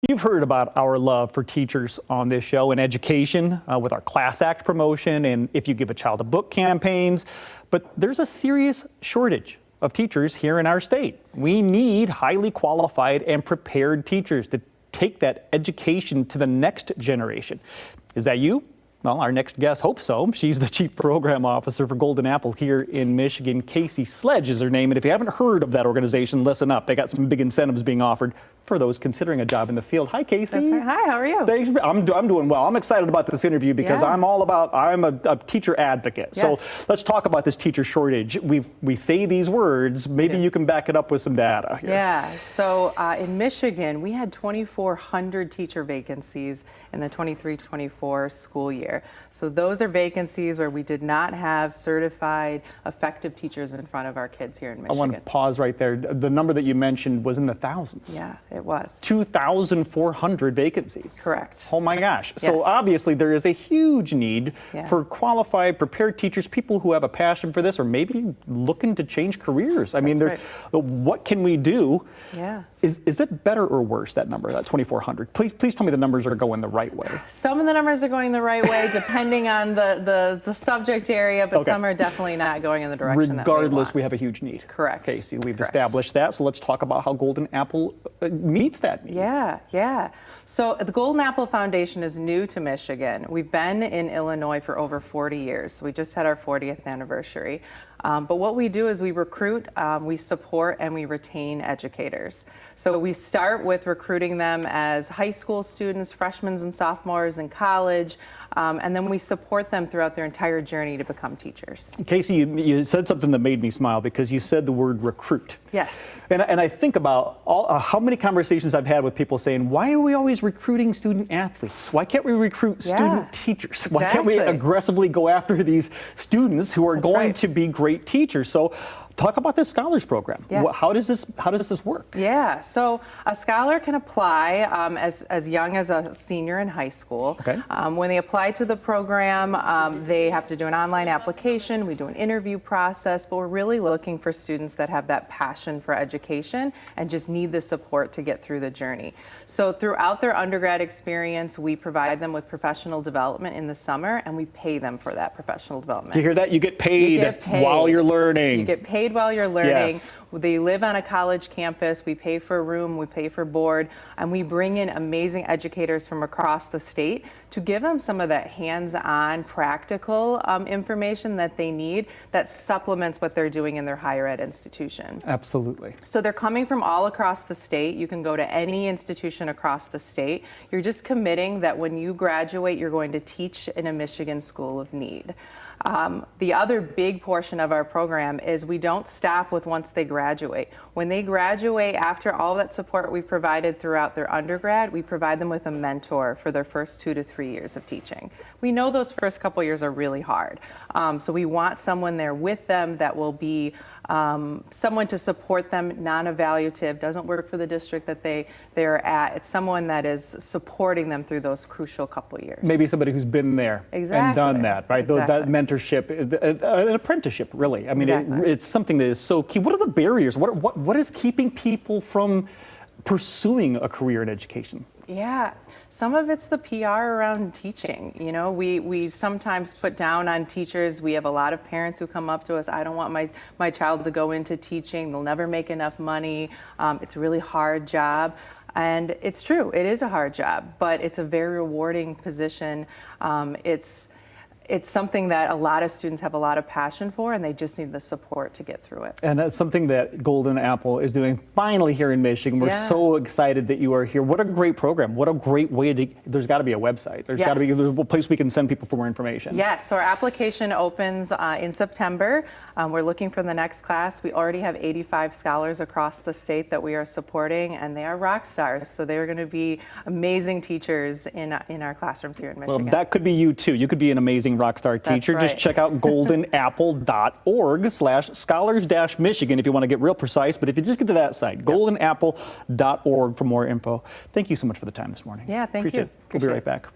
You've heard about our love for teachers on this show and education with our Class Act promotion and If You Give a Child a Book campaigns, but there's a serious shortage of teachers here in our state. We need highly qualified and prepared teachers to take that education to the next generation. Is that you? Well, our next guest hopes so. She's the Chief Program Officer for Golden Apple here in Michigan. Casey Sledge is her name, and if you haven't heard of that organization, listen up. They got some big incentives being offered for those considering a job in the field. Hi, Casey. That's right. Hi, how are you? Thanks. I'm doing well. I'm excited about this interview because I'm a teacher advocate. Yes. So let's talk about this teacher shortage. We say these words. Maybe you can back it up with some data here. Yeah. So in Michigan, we had 2,400 teacher vacancies in the 23-24 school year. So those are vacancies where we did not have certified, effective teachers in front of our kids here in Michigan. I want to pause right there. The number that you mentioned was in the thousands. Yeah, it was. 2,400 vacancies. Correct. Oh my gosh. Yes. So obviously there is a huge need for qualified, prepared teachers, people who have a passion for this or maybe looking to change careers. I mean, what can we do? Yeah. Is it better or worse, that number, that 2,400? Please tell me the numbers are going the right way. Some of the numbers are going the right way, depending on the subject area, but some are definitely not going in the direction Regardless, that we have a huge need. Correct. Casey, we've established that. So let's talk about how Golden Apple meets that need. Yeah. So the Golden Apple Foundation is new to Michigan. We've been in Illinois for over 40 years. We just had our 40th anniversary. But what we do is we recruit, we support, and we retain educators. So we start with recruiting them as high school students, freshmen and sophomores in college, and then we support them throughout their entire journey to become teachers. Casey, you said something that made me smile because you said the word recruit. Yes. And I think about how many conversations I've had with people saying, why are we always recruiting student athletes? Why can't we recruit student teachers? Exactly. Why can't we aggressively go after these students who are going to be great teachers? So talk about this Scholars Program. Yeah. How does this work? Yeah, so a scholar can apply as young as a senior in high school. Okay. When they apply to the program, they have to do an online application. We do an interview process, but we're really looking for students that have that passion for education and just need the support to get through the journey. So throughout their undergrad experience, we provide them with professional development in the summer, and we pay them for that professional development. Do you hear that? You get paid while you're learning. You get paid while you're learning. Yes. They live on a college campus. We pay for a room, we pay for board, and we bring in amazing educators from across the state to give them some of that hands-on practical information that they need that supplements what they're doing in their higher ed institution. Absolutely. So they're coming from all across the state. You can go to any institution across the state. You're just committing that when you graduate, you're going to teach in a Michigan School of Need. The other big portion of our program is we don't stop with once they graduate. When they graduate, after all that support we've provided throughout their undergrad, we provide them with a mentor for their first 2 to 3 years of teaching. We know those first couple years are really hard. So we want someone there with them that will be someone to support them, non-evaluative, doesn't work for the district that they're at. It's someone that is supporting them through those crucial couple years. Maybe somebody who's been there and done that, right? That mentorship, an apprenticeship, really. I mean, it's something that is so key. What are the barriers? What is keeping people from pursuing a career in education? Yeah, some of it's the PR around teaching. You know, we sometimes put down on teachers. We have a lot of parents who come up to us, I don't want my child to go into teaching. They'll never make enough money. It's a really hard job. And it's true, it is a hard job, but it's a very rewarding position. It's something that a lot of students have a lot of passion for, and they just need the support to get through it. And that's something that Golden Apple is doing finally here in Michigan. We're so excited that you are here. What a great program. What a great way to, there's got to be a website. There's got to be a place we can send people for more information. Yes, so our application opens in September. We're looking for the next class. We already have 85 scholars across the state that we are supporting, and they are rock stars. So they're going to be amazing teachers in our classrooms here in Michigan. Well, that could be you too. You could be an amazing rockstar teacher. Just check out goldenapple.org/scholars-michigan if you want to get real precise. But if you just get to that site, goldenapple.org for more info. Thank you so much for the time this morning. Yeah, thank Appreciate you. it. We'll be right back.